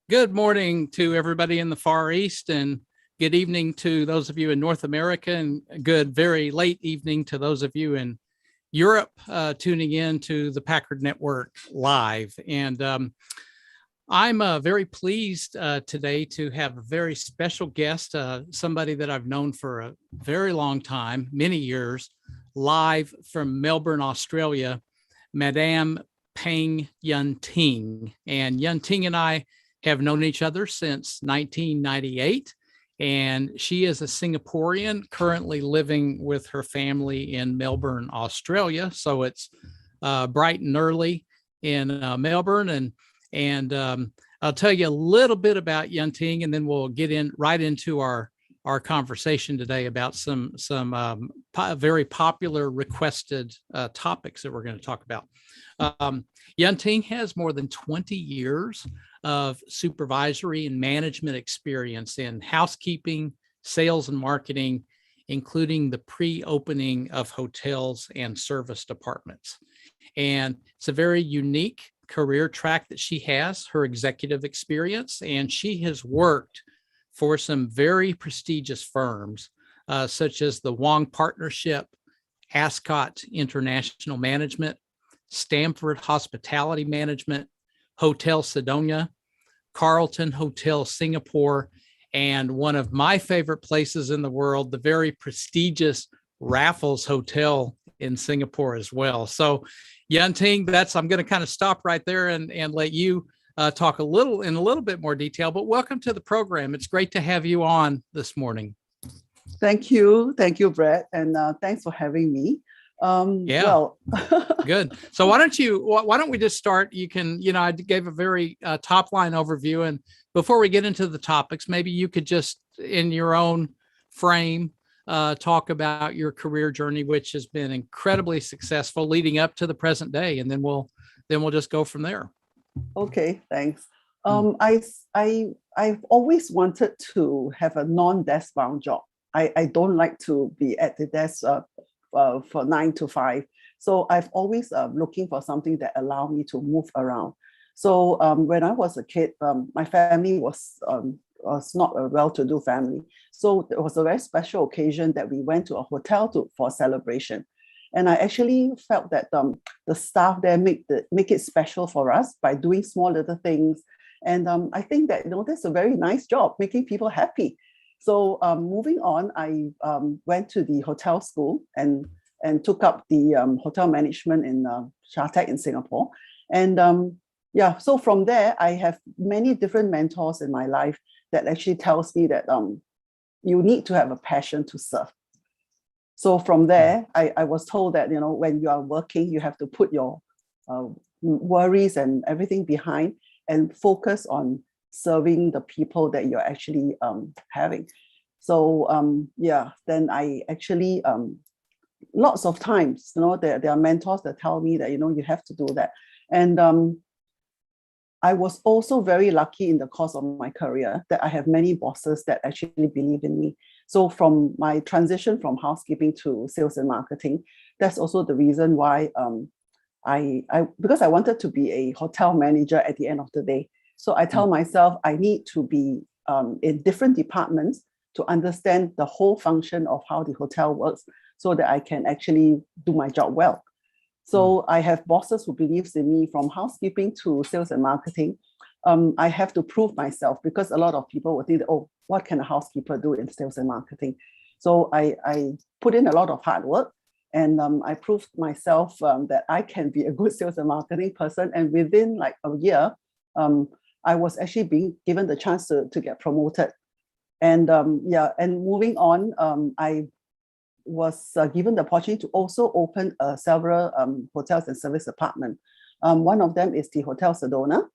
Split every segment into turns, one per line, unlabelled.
Good morning to everybody in the Far East, and good evening to those of you in North America, and good very late evening to those of you in Europe tuning in to the Packard Network live. And I'm very pleased today to have a very special guest, somebody that I've known for a very long time, many years, live from Melbourne, Australia, Mdm Pang Yun Ting. And Yun Ting and I have known each other since 1998. And she is a Singaporean currently living with her family in Melbourne, Australia. So it's bright and early in Melbourne. And I'll tell you a little bit about Yun Ting, and then we'll get in right into our conversation today about some very popular requested topics that we're going to talk about. Yun Ting has more than 20 years of supervisory and management experience in housekeeping, sales and marketing, including the pre-opening of hotels and service departments. And it's a very unique career track that she has, her executive experience, and she has worked for some very prestigious firms, such as the Wong Partnership, Ascot International Management, Stamford Hospitality Management, Hotel Sidonia, Carlton Hotel Singapore, and one of my favorite places in the world, the very prestigious Raffles Hotel in Singapore as well. So Yun Ting, I'm going to kind of stop right there and let you talk in a little bit more detail, but welcome to the program. It's great to have you on this morning.
Thank you, Brett, and thanks for having me.
Well, good. So why don't we just start? I gave a very top line overview, and before we get into the topics, maybe you could just, in your own frame, talk about your career journey, which has been incredibly successful leading up to the present day, and then we'll just go from there.
Okay, thanks. I've always wanted to have a non-desk bound job. I don't like to be at the desk for 9 to 5. So I've always looking for something that allow me to move around. So when I was a kid, my family was not a well-to-do family. So it was a very special occasion that we went to a hotel for a celebration. And I actually felt that the staff there make it special for us by doing small little things. And I think that, that's a very nice job, making people happy. So moving on, I went to the hotel school and took up the hotel management in Shatec in Singapore. And so from there, I have many different mentors in my life that actually tells me that you need to have a passion to serve. So from there, I was told that, when you are working, you have to put your worries and everything behind and focus on serving the people that you're actually having. So then I actually, lots of times, there are mentors that tell me that, you have to do that. And I was also very lucky in the course of my career that I have many bosses that actually believe in me. So from my transition from housekeeping to sales and marketing, that's also the reason why because I wanted to be a hotel manager at the end of the day. So I tell myself I need to be in different departments to understand the whole function of how the hotel works so that I can actually do my job well. So I have bosses who believes in me from housekeeping to sales and marketing. I have to prove myself because a lot of people will think, oh, what can a housekeeper do in sales and marketing? So I put in a lot of hard work, and I proved myself that I can be a good sales and marketing person. And within like a year, I was actually being given the chance to get promoted. And and moving on, I was given the opportunity to also open several hotels and service apartments. One of them is the Hotel Sedona,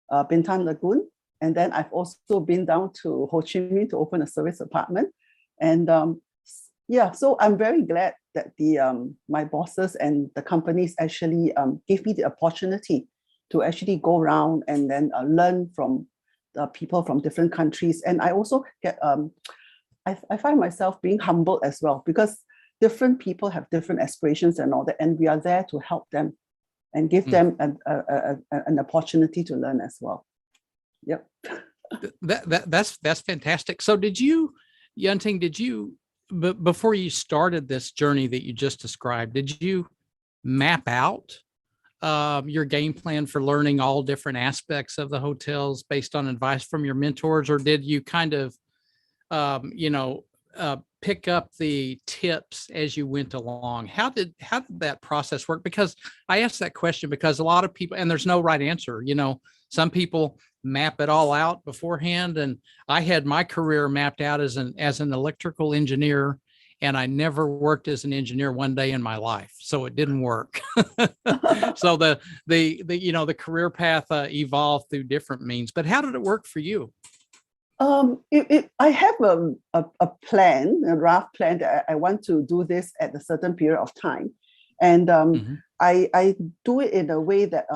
Bintan Lagoon. And then I've also been down to Ho Chi Minh to open a service apartment. And so I'm very glad that my bosses and the companies actually gave me the opportunity to actually go around and then learn from people from different countries. And I also get, I find myself being humbled as well, because different people have different aspirations and all that, and we are there to help them and give them an opportunity to learn as well. Yep.
That's fantastic. So Yun Ting, before you started this journey that you just described, did you map out your game plan for learning all different aspects of the hotels based on advice from your mentors, or did you kind of, pick up the tips as you went along? How did that process work? Because I asked that question because a lot of people, and there's no right answer, some people map it all out beforehand. And I had my career mapped out as an electrical engineer, and I never worked as an engineer one day in my life. So it didn't work. So the career path evolved through different means, but how did it work for you?
I have a plan, a rough plan that I want to do this at a certain period of time. And I do it in a way that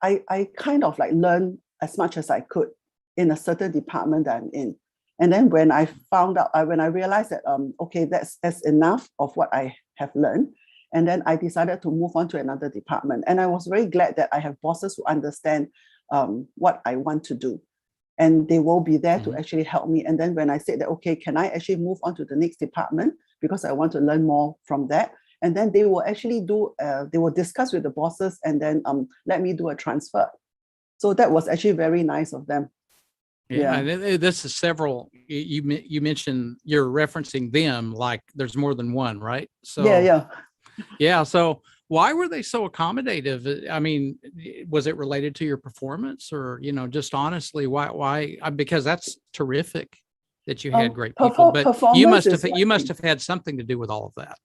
I kind of like learn as much as I could in a certain department that I'm in. And then when I found out, when I realized that, okay, that's enough of what I have learned. And then I decided to move on to another department. And I was very glad that I have bosses who understand what I want to do. And they will be there to actually help me. And then when I said that, okay, can I actually move on to the next department because I want to learn more from that? And then they will actually they will discuss with the bosses and then let me do a transfer. So that was actually very nice of them.
Yeah, and this is several. You mentioned you're referencing them like there's more than one, right? So yeah. So why were they so accommodative? I mean, was it related to your performance, or just honestly, why? Because that's terrific that you had great people, but you must have had something to do with all of that.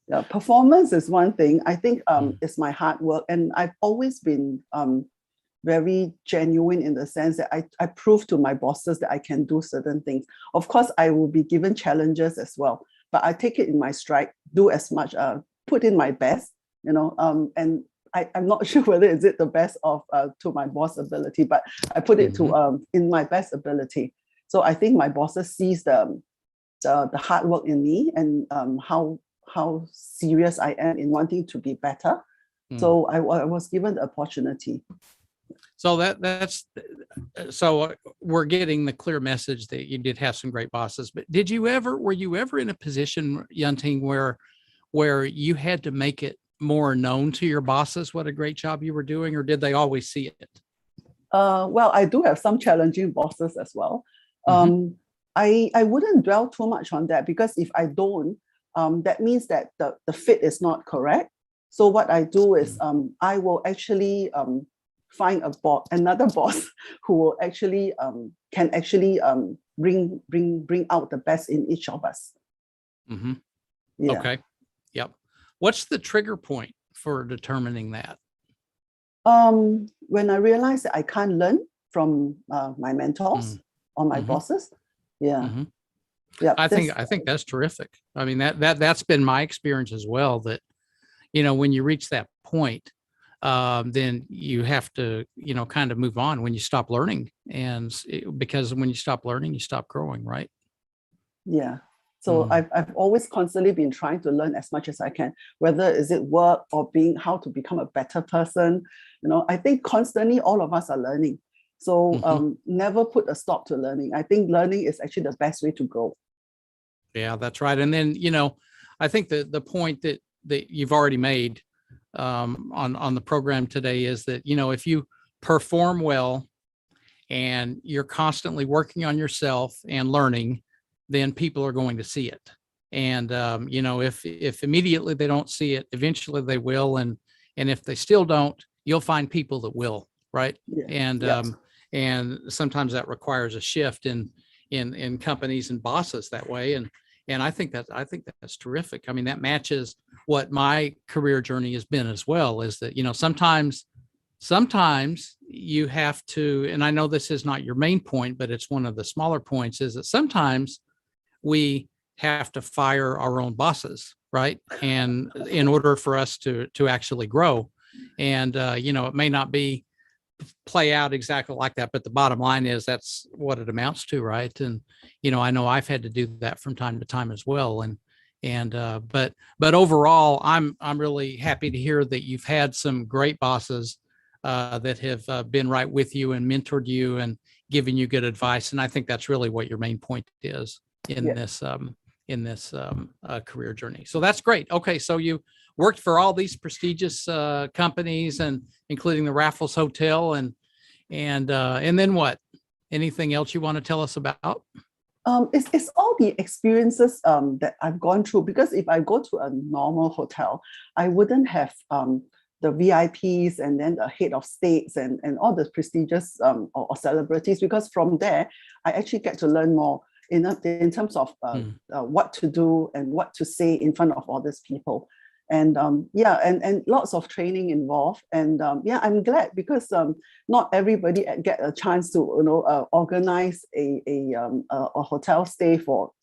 Yeah, performance is one thing. I think it's my hard work, and I've always been very genuine in the sense that I prove to my bosses that I can do certain things. Of course, I will be given challenges as well, but I take it in my stride, do as much, put in my best, and I'm not sure whether is it the best of to my boss ability, but I put it to in my best ability. So I think my bosses sees the hard work in me and how serious I am in wanting to be better. So I was given the opportunity.
So so we're getting the clear message that you did have some great bosses, but were you ever in a position, Yun Ting, where you had to make it more known to your bosses what a great job you were doing, or did they always see it?
Well, I do have some challenging bosses as well. I wouldn't dwell too much on that, because if I don't, that means that the fit is not correct. So what I do is I will actually find another boss who will actually can actually bring out the best in each of us. Yeah.
Okay. Yep. What's the trigger point for determining that?
When I realized that I can't learn from my mentors or my bosses. Yeah. Yeah.
I think that's terrific. I mean, that's been my experience as well, that, when you reach that point, then you have to, kind of move on when you stop learning. Because when you stop learning, you stop growing, right?
Yeah. So I've always constantly been trying to learn as much as I can, whether is it work or how to become a better person. I think constantly all of us are learning. So never put a stop to learning. I think learning is actually the best way to grow.
Yeah, that's right. And then, I think the point that you've already made on the program today is that, if you perform well and you're constantly working on yourself and learning, then people are going to see it. And, if immediately they don't see it, eventually they will. And if they still don't, you'll find people that will. Right. Yeah. And sometimes that requires a shift in companies and bosses that way. And I think that's terrific. I mean, that matches what my career journey has been as well, is that, sometimes you have to, and I know this is not your main point, but it's one of the smaller points, is that sometimes we have to fire our own bosses, right? And in order for us to actually grow. And, it may not play out exactly like that, but the bottom line is that's what it amounts to, right? And I know I've had to do that from time to time as well. But overall, I'm really happy to hear that you've had some great bosses that have been right with you and mentored you and given you good advice. And I think that's really what your main point is in this career journey. So that's great. Okay, so you worked for all these prestigious companies, and including the Raffles Hotel, and then what? Anything else you want to tell us about?
It's all the experiences that I've gone through, because if I go to a normal hotel, I wouldn't have the VIPs and then the head of states and all the prestigious or celebrities, because from there, I actually get to learn more in terms of what to do and what to say in front of all these people. And and lots of training involved. And I'm glad, because not everybody get a chance to organize a hotel stay for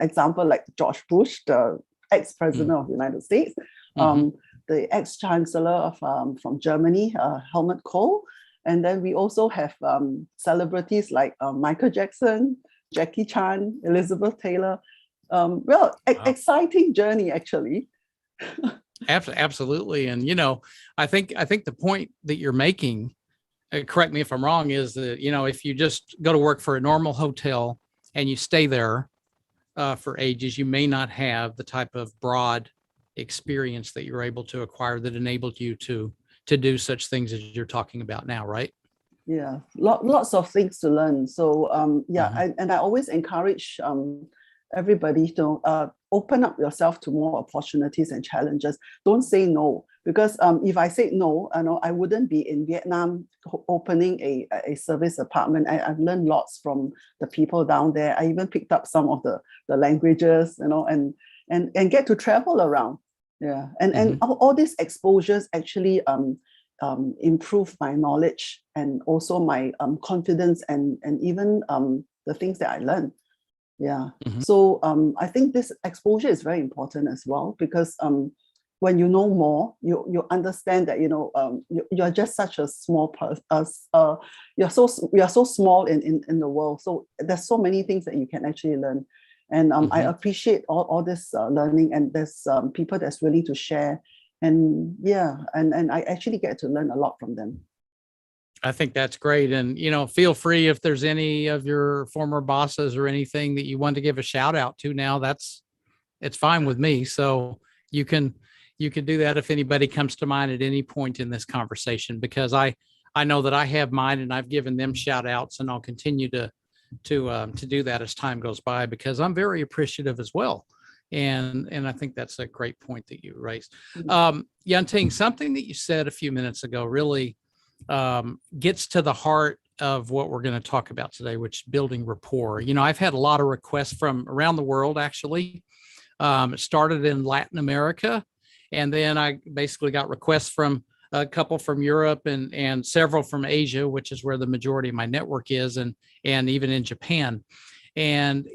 example, like George Bush, the ex-president of the United States, the ex-chancellor of from Germany, Helmut Kohl. And then we also have celebrities like Michael Jackson, Jackie Chan, Elizabeth Taylor. Exciting journey, actually.
Absolutely. And, I think the point that you're making, correct me if I'm wrong, is that, if you just go to work for a normal hotel and you stay there for ages, you may not have the type of broad experience that you're able to acquire that enabled you to do such things as you're talking about now, right?
Yeah, lots of things to learn. So I always encourage everybody to open up yourself to more opportunities and challenges. Don't say no, because if I said no, I wouldn't be in Vietnam opening a service apartment. I've learned lots from the people down there. I even picked up some of the languages, and get to travel around. Yeah, and all these exposures actually improve my knowledge and also my confidence and even the things that I learned. Yeah. So I think this exposure is very important as well, because when you know more, you understand that you're just such a small person. You're so small in the world. So there's so many things that you can actually learn, and I appreciate all this learning, and there's people that's willing to share, and and I actually get to learn a lot from them.
I think that's great. And, feel free, if there's any of your former bosses or anything that you want to give a shout out to now, it's fine with me. So you can do that if anybody comes to mind at any point in this conversation, because I know that I have mine and I've given them shout outs, and I'll continue to do that as time goes by, because I'm very appreciative as well. And I think that's a great point that you raised. Yun Ting, something that you said a few minutes ago really gets to the heart of what we're going to talk about today, which is building rapport. I've had a lot of requests from around the world, actually. It started in Latin America, and then I basically got requests from a couple from Europe and several from Asia, which is where the majority of my network is, and even in Japan. And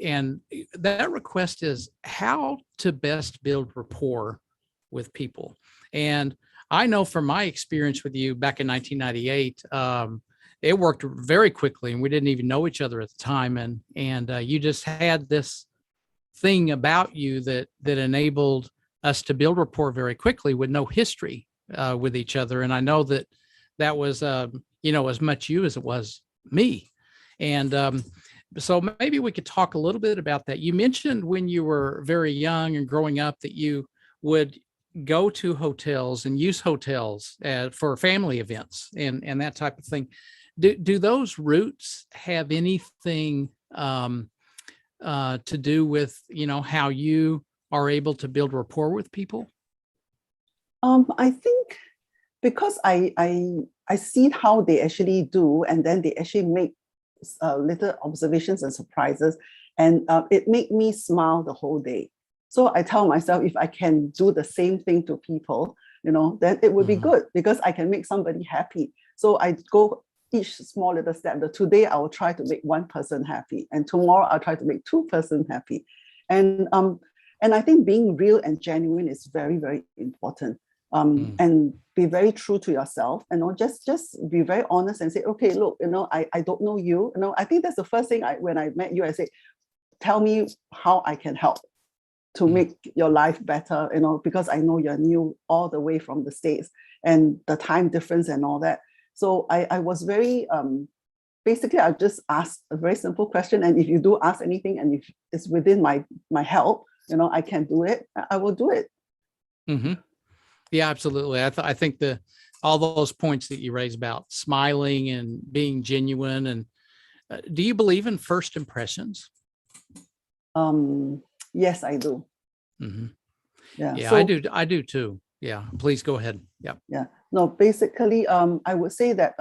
that request is how to best build rapport with people. And I know from my experience with you back in 1998, it worked very quickly, and we didn't even know each other at the time. And you just had this thing about you that enabled us to build rapport very quickly with no history with each other. And I know that was, as much you as it was me. And so maybe we could talk a little bit about that. You mentioned when you were very young and growing up that you would go to hotels and use hotels for family events and that type of thing. Do those roots have anything to do with, how you are able to build rapport with people?
I think because I see how they actually do, and then they actually make little observations and surprises, and it made me smile the whole day. So I tell myself, if I can do the same thing to people, then it would be good, because I can make somebody happy. So I go each small little step. Today I will try to make one person happy, and tomorrow I'll try to make two person happy. And I think being real and genuine is very, very important. And be very true to yourself, and just be very honest and say, okay, look, I don't know you. I think that's the first thing when I met you, I said, tell me how I can help to make your life better, because I know you're new all the way from the States, and the time difference and all that. So I was very, basically I just asked a very simple question. And if you do ask anything and if it's within my help, I can do it, I will do it.
Mm-hmm. Yeah, absolutely. I think all those points that you raised about smiling and being genuine. And do you believe in first impressions?
Yes, I do.
Mm-hmm.
Yeah.
Yeah,
So,
I do too. Yeah, please go ahead. Yeah.
yeah. No, basically, I would say that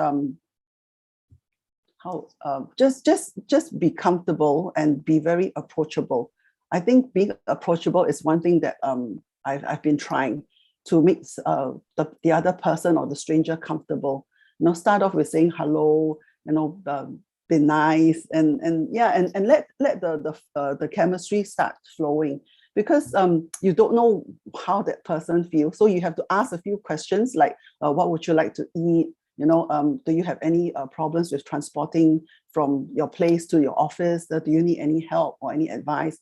just be comfortable and be very approachable. I think being approachable is one thing that I've been trying to make the other person or the stranger comfortable. Start off with saying hello, be nice, and yeah, and let the chemistry start flowing, because you don't know how that person feels. So you have to ask a few questions like, what would you like to eat? Do you have any problems with transporting from your place to your office? Do you need any help or any advice?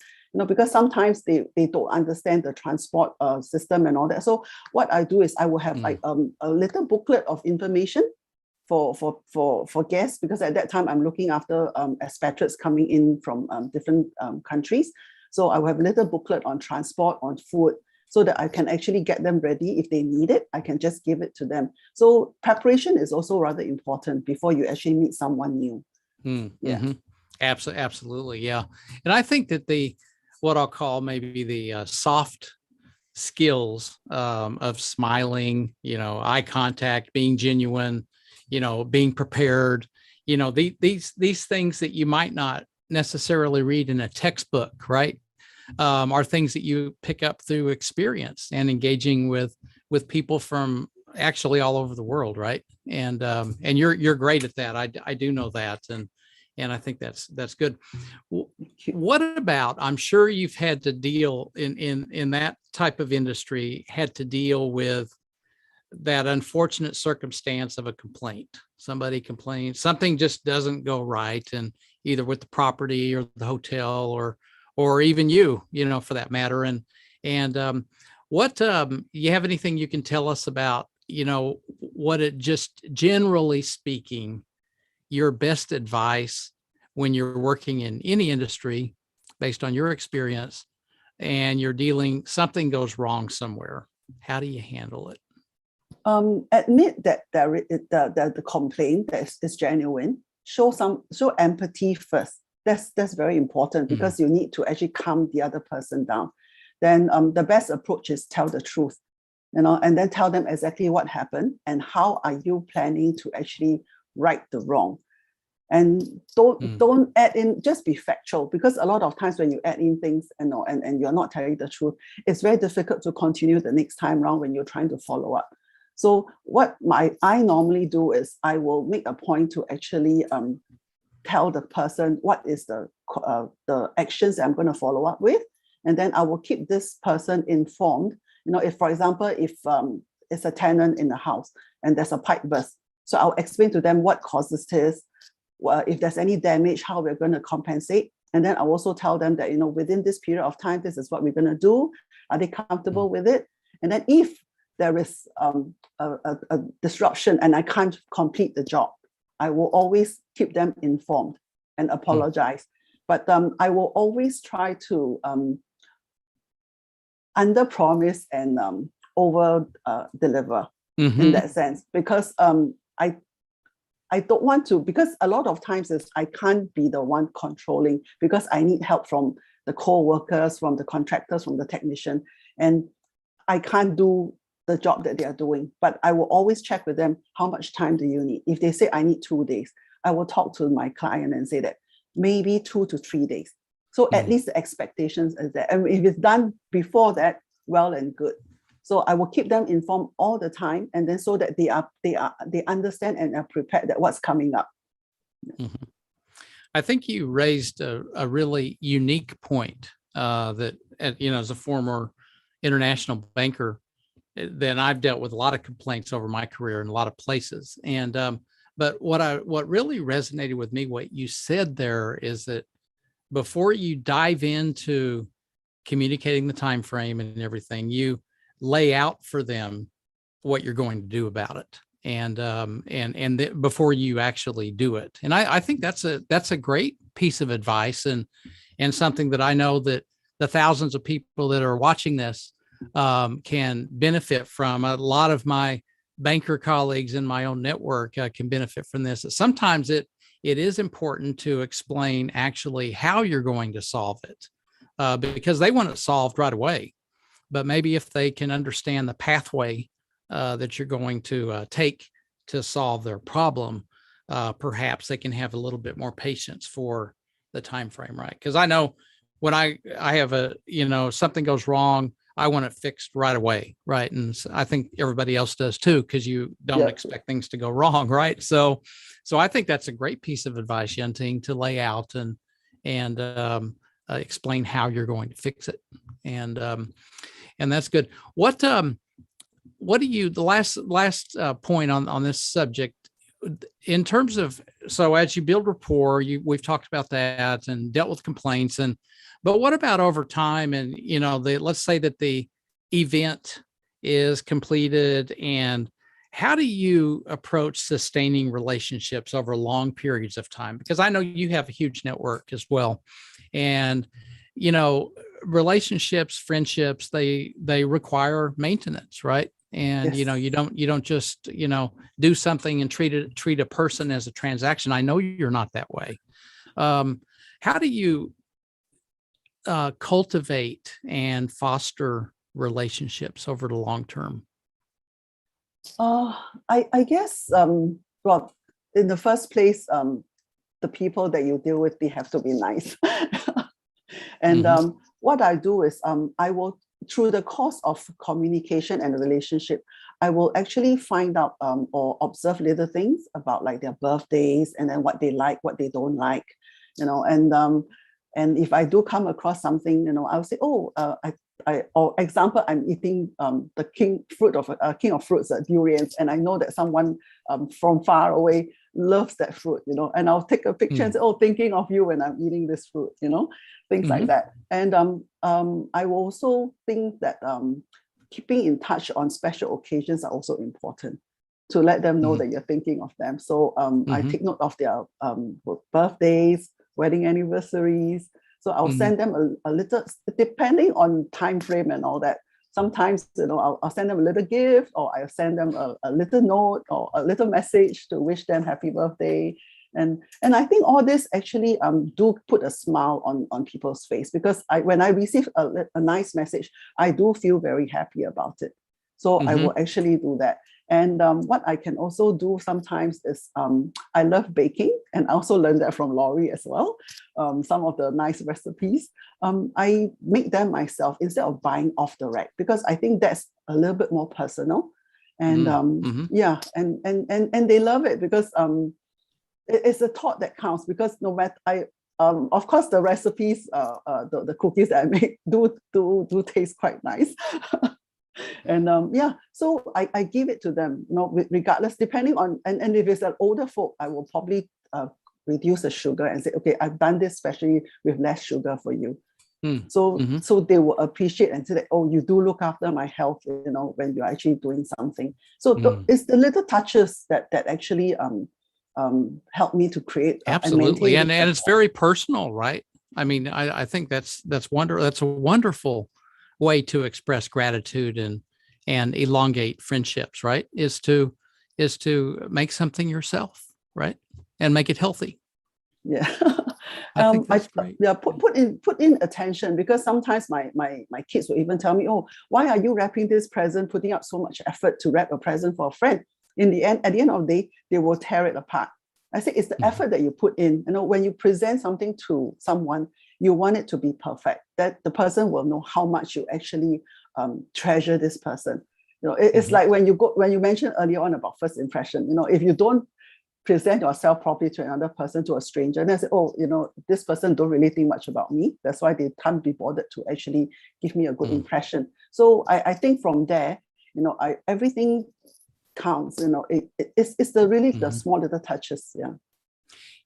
Because sometimes they don't understand the transport system and all that. So what I do is I will have like a little booklet of information for guests, because at that time I'm looking after expatriates coming in from different countries. So I will have a little booklet on transport, on food, so that I can actually get them ready. If they need it, I can just give it to them. So preparation is also rather important before you actually meet someone new. Yeah.
Mm-hmm. Absolutely. Yeah. And I think that what I'll call maybe the soft skills of smiling, eye contact, being genuine, being prepared, these things that you might not necessarily read in a textbook, right? Are things that you pick up through experience and engaging with people from actually all over the world, right? And you're great at that. I do know that, and I think that's good. What about? I'm sure you've had to deal in that type of industry, had to deal with that unfortunate circumstance of a complaint. Somebody complains, something just doesn't go right, and either with the property or the hotel or even you, for that matter. And what you have anything you can tell us about, what it just generally speaking, your best advice when you're working in any industry based on your experience and something goes wrong somewhere. How do you handle it?
Admit that the complaint that is genuine. Show empathy first. That's very important, because you need to actually calm the other person down. Then the best approach is tell the truth, and then tell them exactly what happened and how are you planning to actually right the wrong. And don't add in, just be factual, because a lot of times when you add in things and you're not telling the truth, it's very difficult to continue the next time around when you're trying to follow up. So what I normally do is I will make a point to actually tell the person what is the actions that I'm going to follow up with, and then I will keep this person informed. If, for example, if it's a tenant in the house and there's a pipe burst, so I'll explain to them what causes this, if there's any damage, how we're going to compensate, and then I'll also tell them that within this period of time, this is what we're going to do. Are they comfortable with it? And then if there is a disruption and I can't complete the job, I will always keep them informed and apologize. But I will always try to under promise and over deliver in that sense, because I don't want to, because a lot of times I can't be the one controlling, because I need help from the co-workers, from the contractors, from the technician, and I can't do the job that they are doing. But I will always check with them, how much time do you need? If they say I need 2 days, I will talk to my client and say that maybe 2 to 3 days. So at least the expectations is that, and if it's done before that, well and good. So I will keep them informed all the time, and then so that they understand and are prepared that what's coming up.
I think you raised a really unique point that, as a former international banker, then I've dealt with a lot of complaints over my career in a lot of places. And but what really resonated with me, what you said there, is that before you dive into communicating the time frame and everything, you lay out for them what you're going to do about it. before you actually do it. And I think that's a great piece of advice, and something that I know that the thousands of people that are watching this can benefit from. A lot of my banker colleagues in my own network can benefit from this. Sometimes it is important to explain actually how you're going to solve it, because they want it solved right away. But maybe if they can understand the pathway that you're going to take to solve their problem, perhaps they can have a little bit more patience for the time frame, right? Because I know when I have something goes wrong, I want it fixed right away, right? And I think everybody else does too, because you don't expect things to go wrong, right? So I think that's a great piece of advice, Yun Ting, to lay out and explain how you're going to fix it, and that's good. What do you, the last point on this subject, in terms of, so as you build rapport, we've talked about that and dealt with complaints, but what about over time? And let's say that the event is completed, and how do you approach sustaining relationships over long periods of time? Because I know you have a huge network as well, and relationships, friendships, they require maintenance, right? And you don't just do something and treat a person as a transaction. I know you're not that way. How do you cultivate and foster relationships over the long term?
I guess well, in the first place, the people that you deal with, they have to be nice. And what I do is I will, through the course of communication and relationship, I will actually find out or observe little things about like their birthdays, and then what they like, what they don't like, and if I do come across something, I'll say, or example, I'm eating the king of fruits, durians, and I know that someone from far away loves that fruit, and I'll take a picture and say, oh, thinking of you when I'm eating this fruit, things like that. And I will also think that keeping in touch on special occasions are also important, to let them know that you're thinking of them. So I take note of their birthdays, wedding anniversaries. So I'll send them a little, depending on time frame and all that. Sometimes, I'll send them a little gift, or I'll send them a little note or a little message to wish them happy birthday. And I think all this actually do put a smile on people's face, because when I receive a nice message, I do feel very happy about it. So I will actually do that. And what I can also do sometimes is I love baking, and I also learned that from Laurie as well. Some of the nice recipes, I make them myself instead of buying off the rack, because I think that's a little bit more personal. And and they love it, because it's the thought that counts. Because no matter of course, the recipes, the cookies that I make do taste quite nice. And so I give it to them, regardless, depending on, and if it's an older folk, I will probably reduce the sugar and say, okay, I've done this especially with less sugar for you. So they will appreciate and say that, oh, you do look after my health, when you're actually doing something. So it's the little touches that actually help me to create.
Absolutely. And it's very personal, right? I mean, I think that's wonderful. That's a wonderful way to express gratitude and elongate friendships, right? Is to make something yourself, right? And make it healthy.
Yeah.
I think that's great.
Yeah, put in attention, because sometimes my kids will even tell me, oh, why are you wrapping this present, putting up so much effort to wrap a present for a friend? At the end of the day, they will tear it apart. I say it's the effort that you put in. When you present something to someone, you want it to be perfect, that the person will know how much you actually treasure this person. It's like when you mentioned earlier on about first impression, if you don't present yourself properly to another person, to a stranger, and they say, oh, this person don't really think much about me, that's why they can't be bothered to actually give me a good impression. So I think from there, everything counts. It's the small little touches. Yeah.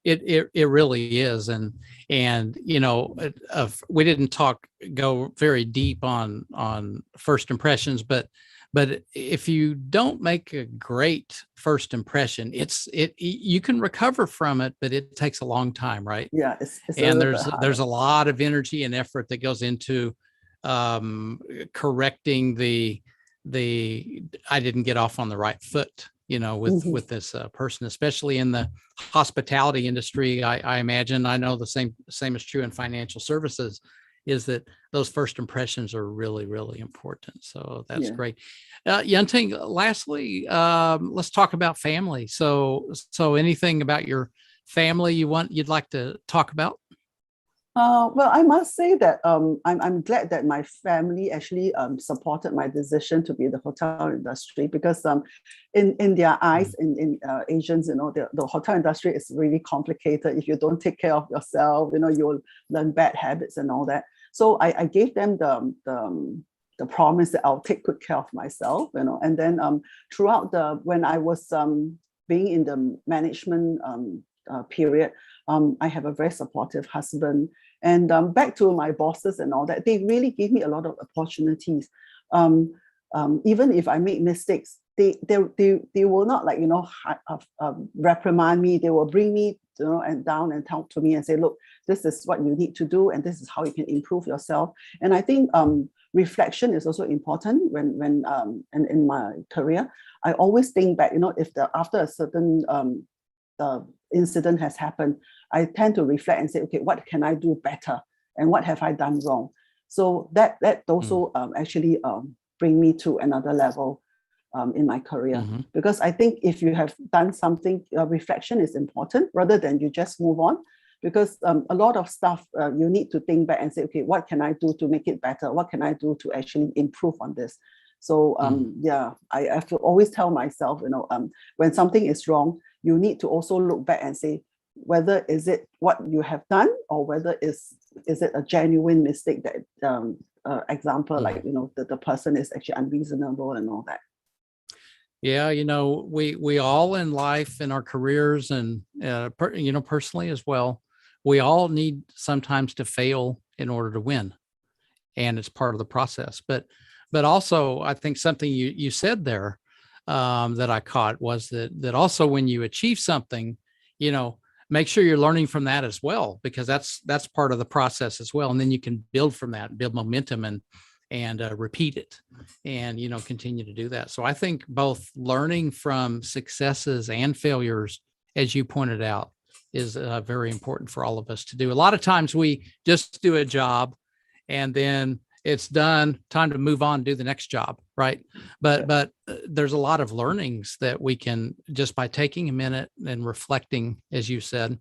It really is, and we didn't go very deep on first impressions, but But if you don't make a great first impression, you can recover from it, but it takes a long time, right?
Yeah, it's a
And
little bit
there's
harder.
a lot of energy and effort that goes into correcting the I didn't get off on the right foot,
Mhm.
with this person, especially in the hospitality industry. I imagine, I know the same is true in financial services, is that those first impressions are really, really important. So that's
Yeah.
great. Yun Ting, lastly, let's talk about family. So anything about your family you'd like to talk about?
Well, I must say that I'm glad that my family actually supported my decision to be in the hotel industry, because in their eyes, in Asians, the hotel industry is really complicated. If you don't take care of yourself, you'll learn bad habits and all that. So I gave them the promise that I'll take good care of myself, and then throughout when I was being in the management period, I have a very supportive husband. And back to my bosses and all that, they really gave me a lot of opportunities. Even if I make mistakes, they will not reprimand me. They will bring me and down and talk to me and say, look, this is what you need to do, and this is how you can improve yourself. And I think reflection is also important when in my career. I always think back, if after a certain incident has happened, I tend to reflect and say, okay, what can I do better, and what have I done wrong? So that also actually bring me to another level in my career. Because I think if you have done something, reflection is important rather than you just move on. Because a lot of stuff you need to think back and say, okay, what can I do to make it better? What can I do to actually improve on this? So yeah, I have to always tell myself, when something is wrong, you need to also look back and say, whether is it what you have done, or whether is it a genuine mistake that example, like the person is actually unreasonable and all that.
Yeah, we all in life, in our careers, and personally as well, we all need sometimes to fail in order to win, and it's part of the process. But also, I think something you said there that I caught was that also when you achieve something, make sure you're learning from that as well, because that's part of the process as well, and then you can build from that, build momentum, and repeat it, and continue to do that. So I think both learning from successes and failures, as you pointed out, is very important for all of us to do. A lot of times we just do a job and then it's done, time to move on, do the next job, right? But there's a lot of learnings that we can, just by taking a minute and reflecting, as you said,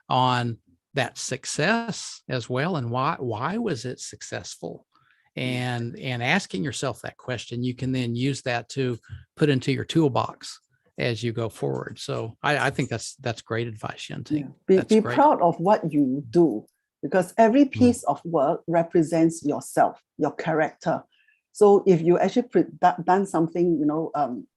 on that success as well, and why was it successful, and asking yourself that question, you can then use that to put into your toolbox as you go forward. So I think that's great advice, Yun Ting.
Be proud of what you do, because every piece of work represents yourself, your character. So if you actually done something,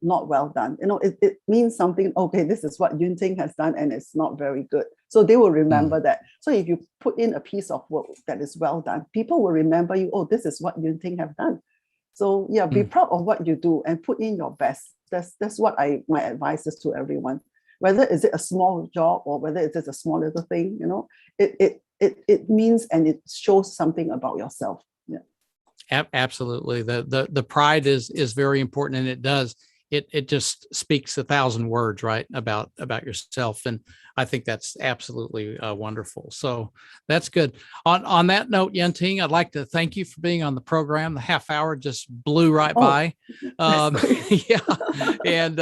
not well done, it means something. Okay, this is what Yun Ting has done, and it's not very good. So they will remember that. So if you put in a piece of work that is well done, people will remember you. Oh, this is what Yun Ting have done. So yeah, be proud of what you do and put in your best. That's what my advice is to everyone. Whether is it a small job or whether it is a small little thing, it means, and it shows something about yourself. Yeah.
Absolutely. The pride is very important, and it just speaks 1,000 words, right, about yourself. And I think that's absolutely wonderful. So that's good. On that note, Yun Ting, I'd like to thank you for being on the program. The half hour just blew right by. Yeah. And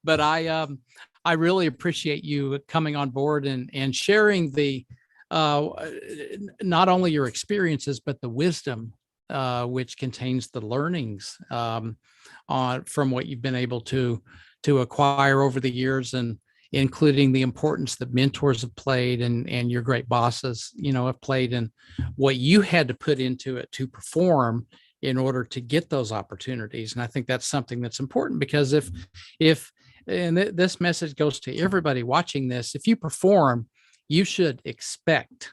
but I really appreciate you coming on board and sharing the not only your experiences, but the wisdom which contains the learnings from what you've been able to acquire over the years, and including the importance that mentors have played, and your great bosses, have played, and what you had to put into it to perform in order to get those opportunities. And I think that's something that's important, because if and this message goes to everybody watching this, if you perform, you should expect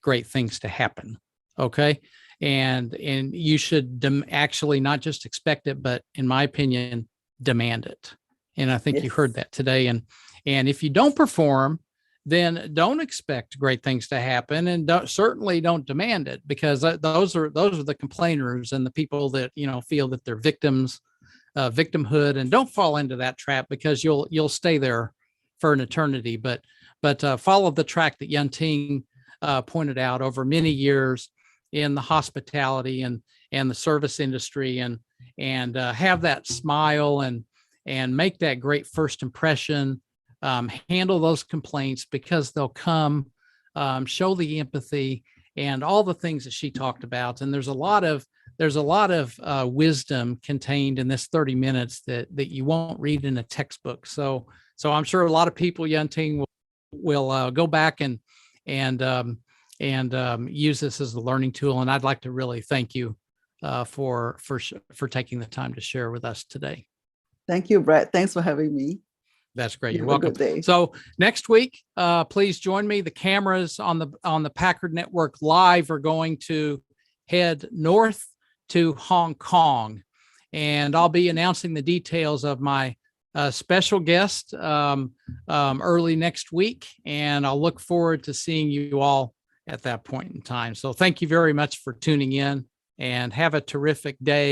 great things to happen. Okay. and you should actually not just expect it, but in my opinion, demand it. And I think you heard that today. And if you don't perform, then don't expect great things to happen, and certainly don't demand it, because those are the complainers and the people that, you know, feel that they're victims, victimhood, and don't fall into that trap, because you'll stay there for an eternity. But follow the track that Yun Ting pointed out over many years in the hospitality and the service industry, and have that smile and make that great first impression. Handle those complaints, because they'll come, show the empathy and all the things that she talked about. And there's a lot of wisdom contained in this 30 minutes that you won't read in a textbook. So I'm sure a lot of people, Yun Ting, will go back and use this as a learning tool. And I'd like to really thank you for taking the time to share with us today.
Thank you, Brett. Thanks for having me.
That's great. You're
Have a
welcome.
good day.
So next week, please join me. The cameras on the Packard Network Live are going to head north to Hong Kong, and I'll be announcing the details of my special guest early next week, and I'll look forward to seeing you all at that point in time. So thank you very much for tuning in, and have a terrific day.